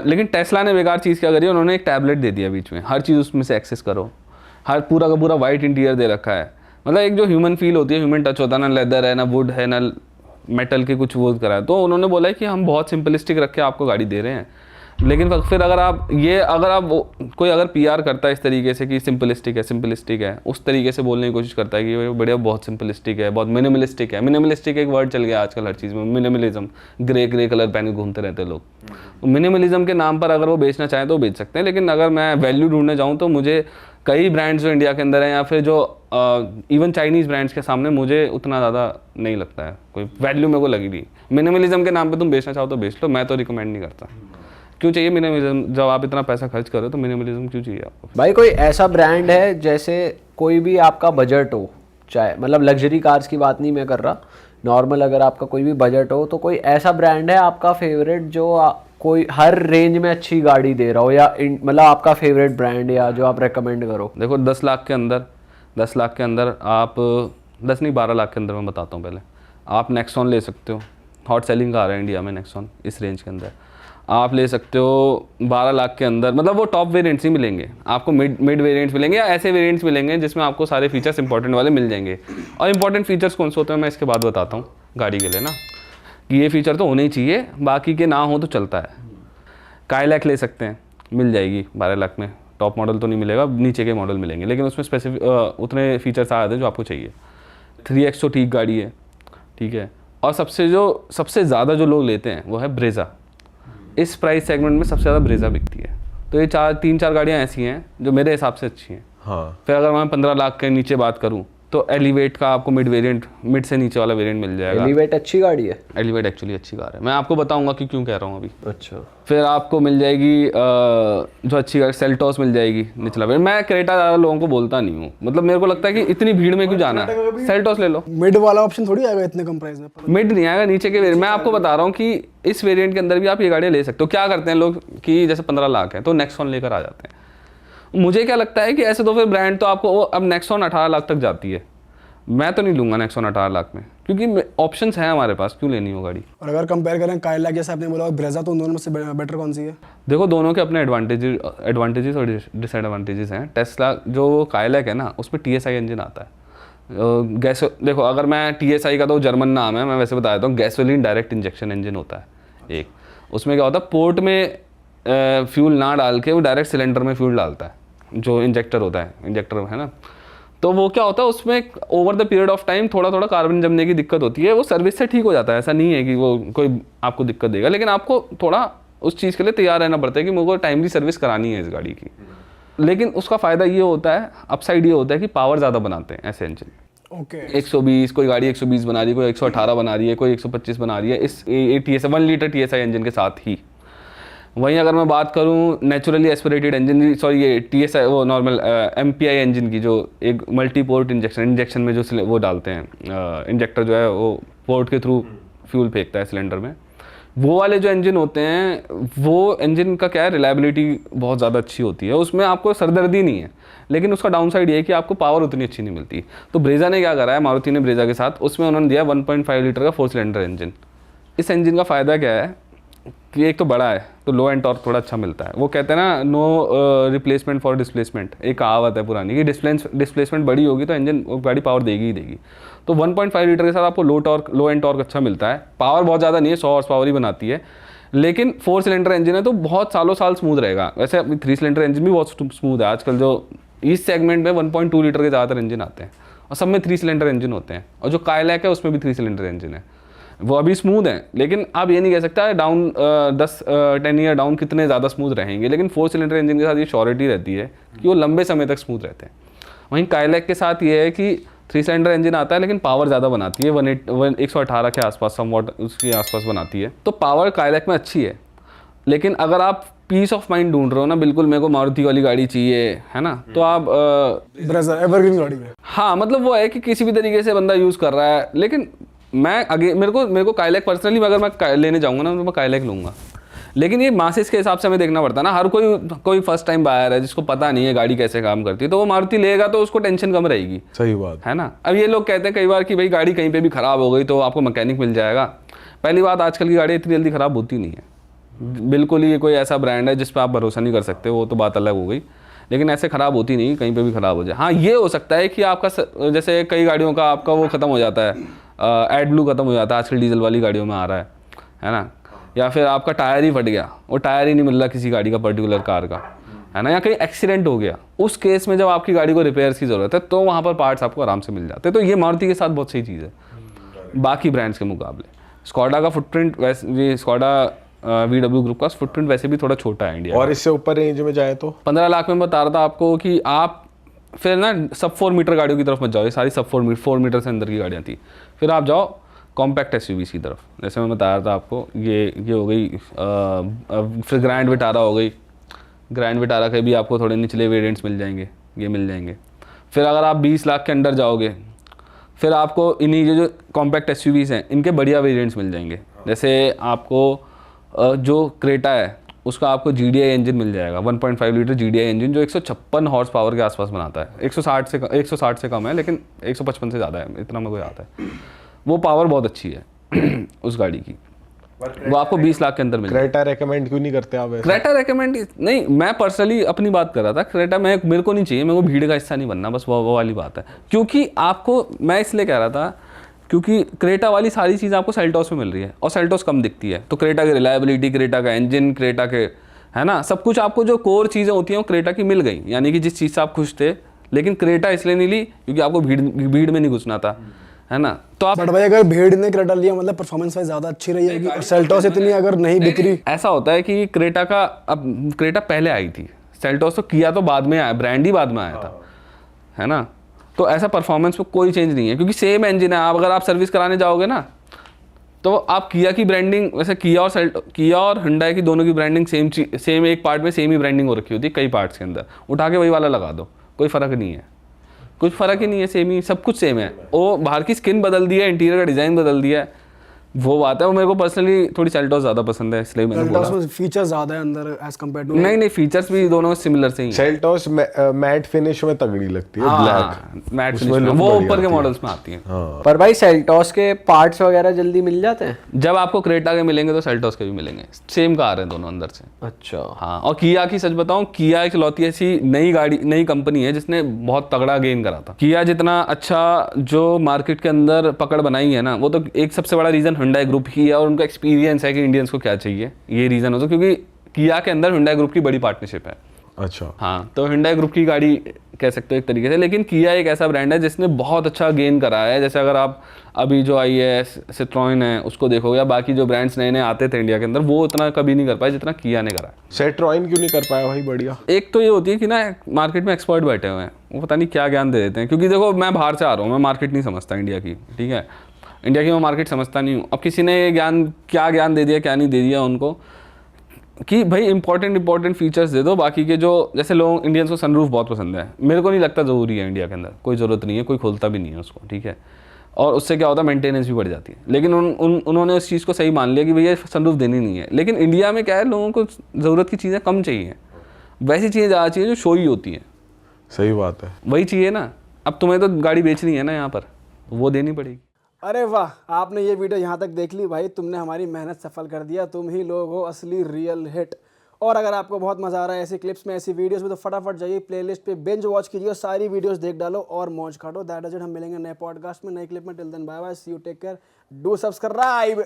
लेकिन टेस्ला ने बेकार चीज़ क्या करी, उन्होंने एक टैबलेट दे दिया बीच में, हर चीज़ उसमें से एक्सेस करो, हर पूरा का पूरा वाइट इंटीरियर दे रखा है। मतलब एक जो ह्यूमन फील होती है, ह्यूमन टच होता है, ना लेदर है ना वुड है ना मेटल के कुछ वो करा है। तो उन्होंने बोला है कि हम बहुत सिंपलिस्टिक रख के आपको गाड़ी दे रहे हैं। लेकिन फिर अगर आप कोई अगर पीआर करता है इस तरीके से कि सिंपलिस्टिक है, उस तरीके से बोलने की कोशिश करता है कि ये बढ़िया बहुत सिंपलिस्टिक है, बहुत मिनिमलिस्टिक है। मिनिमलिस्टिक एक वर्ड चल गया आजकल हर चीज़ में, मिनिमलिज्म, ग्रे कलर पहन के घूमते रहते हैं लोग। मिनिमलिज्म के नाम पर अगर वो बेचना चाहें तो बेच सकते हैं, लेकिन अगर मैं वैल्यू ढूंढने जाऊँ तो मुझे कई ब्रांड्स जो इंडिया के अंदर हैं या फिर जो इवन चाइनीज़ ब्रांड्स के सामने मुझे उतना ज़्यादा नहीं लगता है कोई वैल्यू मेरे को लगी नहीं। मिनिमलिज्म के नाम पे तुम बेचना चाहो तो बेच लो, मैं तो रिकमेंड नहीं करता। क्यों चाहिए मिनिमलिज्म? जब आप इतना पैसा खर्च करो तो मिनिमलिज्म क्यों चाहिए आपको? भाई कोई ऐसा ब्रांड है जैसे कोई भी आपका बजट हो, चाहे मतलब लग्जरी कार्स की बात नहीं मैं कर रहा, नॉर्मल अगर आपका कोई भी बजट हो, तो कोई ऐसा ब्रांड है आपका फेवरेट जो कोई हर रेंज में अच्छी गाड़ी दे रहा हो, या मतलब आपका फेवरेट ब्रांड या जो आप रेकमेंड करो? देखो 10 लाख के अंदर आप 10 नहीं 12 लाख के अंदर मैं बताता हूँ। पहले आप नेक्सॉन ले सकते हो, हॉट सेलिंग कार है इंडिया में नेक्सॉन, इस रेंज के अंदर आप ले सकते हो 12 लाख के अंदर। मतलब वो टॉप वेरिएंट्स ही मिलेंगे आपको, मिड वेरिएंट्स मिलेंगे या ऐसे वेरिएंट्स मिलेंगे जिसमें आपको सारे फीचर्स इंपॉर्टेंट वाले मिल जाएंगे। और इंपॉर्टेंट फीचर्स कौन से होते हैं मैं इसके बाद बताता हूँ गाड़ी के लिए ना, कि ये फीचर तो होने ही चाहिए, बाकी के ना हो तो चलता है। काइलैक ले सकते हैं, मिल जाएगी 12 लाख में। टॉप मॉडल तो नहीं मिलेगा, नीचे के मॉडल मिलेंगे, लेकिन उसमें स्पेसिफिक उतने फीचर्स आ जाते हैं जो आपको चाहिए। 3X तो ठीक गाड़ी है, ठीक है। और सबसे ज़्यादा जो लोग लेते हैं वो है ब्रेजा। इस प्राइस सेगमेंट में सबसे ज़्यादा ब्रेजा बिकती है। तो ये 3-4 गाड़ियाँ ऐसी हैं जो मेरे हिसाब से अच्छी हैं। हाँ। फिर अगर मैं 15 लाख के नीचे बात करूँ तो एलिवेट का आपको मिड से नीचे वाला वेरिएंट मिल जाएगा। एलिवेट अच्छी गाड़ी है? एलिवेट एक्चुअली अच्छी कार है, मैं आपको बताऊंगा कि क्यों कह रहा हूँ अभी। अच्छा। फिर आपको मिल जाएगी जो अच्छी गाड़ी सेल्टोस मिल जाएगी निचला वेरिएंट। मैं क्रेटा ज़्यादा लोगों को बोलता नहीं हूँ, मतलब मेरे को लगता है कि इतनी भीड़ में क्यों जाना है, सेल्टोस ले लो। मिड वाला ऑप्शन थोड़ी आएगा इतने कम प्राइस में। मिड नहीं आएगा, नीचे के वेरिएंट। मैं आपको बता रहा हूँ कि इस वेरिएंट के अंदर भी आप ये गाड़ियाँ ले सकते हो। क्या करते हैं लोग कि जैसे 15 लाख है तो नेक्सॉन लेकर आ जाते हैं। मुझे क्या लगता है कि ऐसे तो फिर ब्रांड तो आपको अब नेक्सॉन 18 लाख तक जाती है, मैं तो नहीं लूंगा नेक्सॉन 18 लाख में, क्योंकि ऑप्शंस हैं हमारे पास, क्यों लेनी हो गाड़ी। और अगर कंपेयर करें काइलैक जैसे आपने बोला और ब्रेजा, तो उन दोनों में से बेटर कौन सी है? देखो दोनों के अपने एडवांटेजेस और डिसएडवांटेजेस हैं। टेस्ला जो काइलैक है ना, उसमें TSI इंजन आता है। देखो अगर मैं TSI का तो जर्मन नाम है, मैं वैसे बता देता हूँ, गैसोलीन डायरेक्ट इंजेक्शन इंजन होता है एक। उसमें क्या होता है, पोर्ट में फ्यूल ना डाल के वो डायरेक्ट सिलेंडर में फ्यूल डालता है, जो इंजेक्टर होता है, इंजेक्टर है ना। तो वो क्या होता है, उसमें over the period of time थोड़ा थोड़ा कार्बन जमने की दिक्कत होती है। वो सर्विस से ठीक हो जाता है, ऐसा नहीं है कि वो कोई आपको दिक्कत देगा, लेकिन आपको थोड़ा उस चीज़ के लिए तैयार रहना पड़ता है कि मुझे टाइमली सर्विस करानी है इस गाड़ी की। लेकिन उसका फ़ायदा ये होता है, अपसाइड ये होता है कि पावर ज़्यादा बनाते हैं ऐसे इंजन। ओके। 120, कोई गाड़ी 120 बना रही है, कोई 118 बना रही है, कोई 125 बना रही है, इस 1 लीटर TSI इंजन के साथ ही। वहीं अगर मैं बात करूं नेचुरली एस्पिरेटेड इंजन, सॉरी ये TSI वो नॉर्मल MPI इंजन की, जो एक मल्टी पोर्ट इंजेक्शन में जो वो डालते हैं, इंजेक्टर जो है वो पोर्ट के थ्रू फ्यूल फेंकता है सिलेंडर में, वो वाले जो इंजन होते हैं, वो इंजन का क्या है, रिलायबिलिटी बहुत ज़्यादा अच्छी होती है, उसमें आपको सरदर्दी नहीं है। लेकिन उसका डाउन साइड ये है कि आपको पावर उतनी अच्छी नहीं मिलती। तो ब्रेजा ने क्या करा है, मारुति ने ब्रेजा के साथ, उसमें उन्होंने दिया 1.5 लीटर का 4 सिलेंडर इंजन। इस इंजन का फ़ायदा क्या है कि एक तो बड़ा है, तो लो एंड टॉर्क थोड़ा अच्छा मिलता है। वो कहते हैं ना, नो रिप्लेसमेंट फॉर डिस्प्लेसमेंट, एक कहावत है पुरानी कि डिस्प्लेसमेंट बड़ी होगी तो इंजन गाड़ी पावर देगी ही देगी। तो 1.5 लीटर के साथ आपको लो एंड टॉर्क अच्छा मिलता है। पावर बहुत ज़्यादा नहीं है, 100 हॉर्स पावर ही बनाती है, लेकिन 4 सिलेंडर इंजन है तो बहुत सालों साल स्मूथ रहेगा। वैसे 3 सिलेंडर इंजन भी बहुत स्मूथ है आजकल, जो इस सेगमेंट में 1.2 लीटर के ज़्यादातर इंजन आते हैं और सब में 3 सिलेंडर इंजन होते हैं। और जो काइलैक है उसमें भी 3 सिलेंडर इंजन है, वो अभी स्मूथ है। लेकिन आप ये नहीं कह सकता डाउन 10 ईयर डाउन कितने ज़्यादा स्मूथ रहेंगे, लेकिन 4 सिलेंडर इंजन के साथ ये श्योरिटी रहती है कि वो लंबे समय तक स्मूथ रहते हैं। वहीं काइलैक के साथ ये है कि 3 सिलेंडर इंजन आता है, लेकिन पावर ज़्यादा बनाती है, 118 के आसपास, समवॉट उसके आसपास बनाती है। तो पावर काइलैक में अच्छी है, लेकिन अगर आप पीस ऑफ माइंड ढूंढ रहे हो ना, बिल्कुल मेरे को मारुति वाली गाड़ी चाहिए है ना, तो आप ब्रेजा एवरग्रीन गाड़ी है। हाँ, मतलब वो है कि किसी भी तरीके से बंदा यूज़ कर रहा है। लेकिन मैं मेरे को काइलैक पर्सनली, अगर मैं लेने जाऊँगा ना तो मैं काइलैक लूँगा। लेकिन ये मासेस के हिसाब से हमें देखना पड़ता है ना। हर कोई फर्स्ट टाइम बायर है जिसको पता नहीं है गाड़ी कैसे काम करती है, तो वो मारुति लेगा तो उसको टेंशन कम रहेगी। सही बात है ना। अब ये लोग कहते हैं कई बार कि भाई गाड़ी कहीं पे भी ख़राब हो गई तो आपको मैकेनिक मिल जाएगा। पहली बात, आजकल की गाड़ी इतनी जल्दी ख़राब होती नहीं है, बिल्कुल ही ये कोई ऐसा ब्रांड है जिस पे आप भरोसा नहीं कर सकते, वो तो बात अलग हो गई, लेकिन ऐसे ख़राब होती नहीं, कहीं पे भी ख़राब हो जाए। हाँ ये हो सकता है कि आपका जैसे कई गाड़ियों का आपका वो ख़त्म हो जाता है, एड ब्लू ख़त्म हो जाता है, आजकल डीजल वाली गाड़ियों में आ रहा है ना, या फिर आपका टायर ही फट गया, वो टायर ही नहीं मिल रहा किसी गाड़ी का पर्टिकुलर कार का, है ना, या कहीं एक्सीडेंट हो गया, उस केस में जब आपकी गाड़ी को रिपेयर की ज़रूरत है तो वहाँ पर पार्ट्स आपको आराम से मिल जाते हैं। तो ये मारुति के साथ बहुत सही चीज़ है बाकी ब्रांड्स के मुकाबले। स्कोडा का फुटप्रिंट वैसे, ये स्कोडा VW ग्रुप का फुटप्रिंट वैसे भी थोड़ा छोटा है इंडिया और इससे ऊपर रेंज में जाए तो 15 लाख में बता रहा था आपको कि आप फिर ना सब 4 मीटर गाड़ियों की तरफ मत जाओ, ये सारी सब 4 मीटर से अंदर की गाड़ियाँ थी, फिर आप जाओ कॉम्पैक्ट SUVs की तरफ। जैसे मैं बता रहा था आपको, ये हो गई, फिर ग्रैंड विटारा हो गई, ग्रैंड विटारा के भी आपको थोड़े निचले वेरिएंट्स मिल जाएंगे, ये मिल जाएंगे। फिर अगर आप 20 लाख के अंदर जाओगे फिर आपको इन्हीं जो कॉम्पैक्ट SUVs हैं इनके बढ़िया वेरिएंट्स मिल जाएंगे। जैसे आपको जो क्रेटा है उसका आपको GDI इंजन मिल जाएगा, 1.5 लीटर GDI इंजन जो 156 हॉर्स पावर के आसपास बनाता है, 160 से कम है लेकिन 155 से ज़्यादा है, इतना मेरे को आता है। वो पावर बहुत अच्छी है उस गाड़ी की, वो आपको 20 लाख के अंदर मिल जाएगा। क्रेटा रेकमेंड क्यों नहीं करते आप ऐसा? क्रेटा रेकमेंड नहीं, मैं पर्सनली अपनी बात कर रहा था, क्रेटा मेरे को नहीं चाहिए, मेरे को भीड़ का हिस्सा नहीं बनना, बस वो वाली बात है। क्योंकि आपको मैं इसलिए कह रहा था क्योंकि क्रेटा वाली सारी चीज़ आपको सेल्टोस में मिल रही है और सेल्टोस कम दिखती है, तो क्रेटा की रिलायबिलिटी, क्रेटा का इंजन, क्रेटा के, है ना, सब कुछ आपको जो कोर चीज़ें होती हैं वो क्रेटा की मिल गई। यानी कि जिस चीज़ से आप खुश थे, लेकिन क्रेटा इसलिए नहीं ली क्योंकि आपको भीड़ में नहीं घुसना था, है ना। तो आप बट भाई अगर भीड़ ने क्रेटा लिया मतलब परफॉर्मेंस वाइज ज़्यादा अच्छी रही है, और सेल्टोस इतनी अगर नहीं बिक रही। ऐसा होता है कि क्रेटा का, अब क्रेटा पहले आई थी, सेल्टोस तो किया तो बाद में आया, ब्रांड ही बाद में आया था, है ना। तो ऐसा परफॉर्मेंस में कोई चेंज नहीं है क्योंकि सेम इंजन है। आप अगर आप सर्विस कराने जाओगे ना तो आप किया की ब्रांडिंग, वैसे किया और हुंडई की दोनों की ब्रांडिंग सेम एक पार्ट में सेम ही ब्रांडिंग हो रखी होती है, कई पार्ट्स के अंदर उठा के वही वाला लगा दो, कोई फ़र्क नहीं है, कुछ फ़र्क ही नहीं है, सेम ही सब कुछ सेम है। वो बाहर की स्किन बदल दी है, इंटीरियर का डिज़ाइन बदल दिया है, वो बात है। वो मेरे को पर्सनली थोड़ी सेल्टोस ज़्यादा पसंद है, इसलिए मैंने बोला। सेल्टोस में फीचर ज़्यादा है अंदर एज कम्पेयर टू। नहीं फीचर्स भी दोनों सिमिलर से ही हैं। सेल्टोस मैट फिनिश में तगड़ी लगती है, ब्लैक मैट उसमें फिनिश में, look वो बढ़िया ऊपर के आती है। मॉडल्स में आती है। पर भाई सेल्टोस के पार्ट्स वगैरह जल्दी मिल जाते हैं? जब आपको क्रेटा के मिलेंगे तो सेल्टोस के भी मिलेंगे, सेम कार है दोनों अंदर से। अच्छा। हाँ, और किया की सच बताऊं, किया एक लौती ऐसी नई कंपनी है जिसने बहुत तगड़ा गेन करा था। किया जितना अच्छा जो मार्केट के अंदर पकड़ बनाई है ना, वो तो एक सबसे बड़ा रीज़न हुंडई ग्रुप ही है और उनका एक्सपीरियंस है कि इंडियंस को क्या चाहिए, ये रीज़न हो तो, क्योंकि किया के अंदर हुंडई ग्रुप की बड़ी पार्टनरशिप है। अच्छा, हाँ, तो हुंडई ग्रुप की गाड़ी कह सकते हो एक तरीके से, लेकिन किया एक ऐसा ब्रांड है जिसने बहुत अच्छा गेन करा है। जैसे अगर आप अभी जो आई है सिट्रोइन है उसको देखोगे, या बाकी जो ब्रांड्स नए आते थे इंडिया के अंदर, वो उतना कभी नहीं कर पाए जितना किया ने करा है। सेट्रॉइन क्यों नहीं कर पाया भाई? बढ़िया। एक तो ये होती है कि ना मार्केट में एक्सपर्ट बैठे हुए हैं, वो पता नहीं क्या ज्ञान दे देते हैं। क्योंकि देखो मैं बाहर से आ रहा हूँ, मैं मार्केट नहीं समझता इंडिया की, ठीक है, इंडिया की मैं मार्केट समझता नहीं हूँ। अब किसी ने क्या ज्ञान दे दिया, क्या नहीं दे दिया उनको, कि भाई इंपॉर्टेंट फीचर्स दे दो। बाकी के जो, जैसे लोग इंडियंस को सनरूफ बहुत पसंद है, मेरे को नहीं लगता ज़रूरी है इंडिया के अंदर, कोई ज़रूरत नहीं है, कोई खोलता भी नहीं है उसको, ठीक है। और उससे क्या होता है, मेंटेनेंस भी बढ़ जाती है। लेकिन उन्होंने उस चीज़ को सही मान लिया कि भैया सनरूफ देनी नहीं है। लेकिन इंडिया में क्या है, लोगों को ज़रूरत की चीज़ें कम चाहिए, वैसी चीज़ें ज़्यादा चाहिए जो शो ही होती हैं। सही बात है, वही चाहिए ना। अब तुम्हें तो गाड़ी बेचनी है ना यहाँ पर, वो देनी पड़ेगी। अरे वाह, आपने ये वीडियो यहाँ तक देख ली भाई, तुमने हमारी मेहनत सफल कर दिया, तुम ही लोग हो असली रियल हिट। और अगर आपको बहुत मज़ा आ रहा है ऐसी क्लिप्स में, ऐसी वीडियोस में, तो फटाफट जाइए प्लेलिस्ट पे बिंज वॉच कीजिए और सारी वीडियोस देख डालो और मौज काटो। That is it. हम मिलेंगे नए पॉडकास्ट में, नई क्लिप में। Till then bye bye, see you, take care, do subscribe.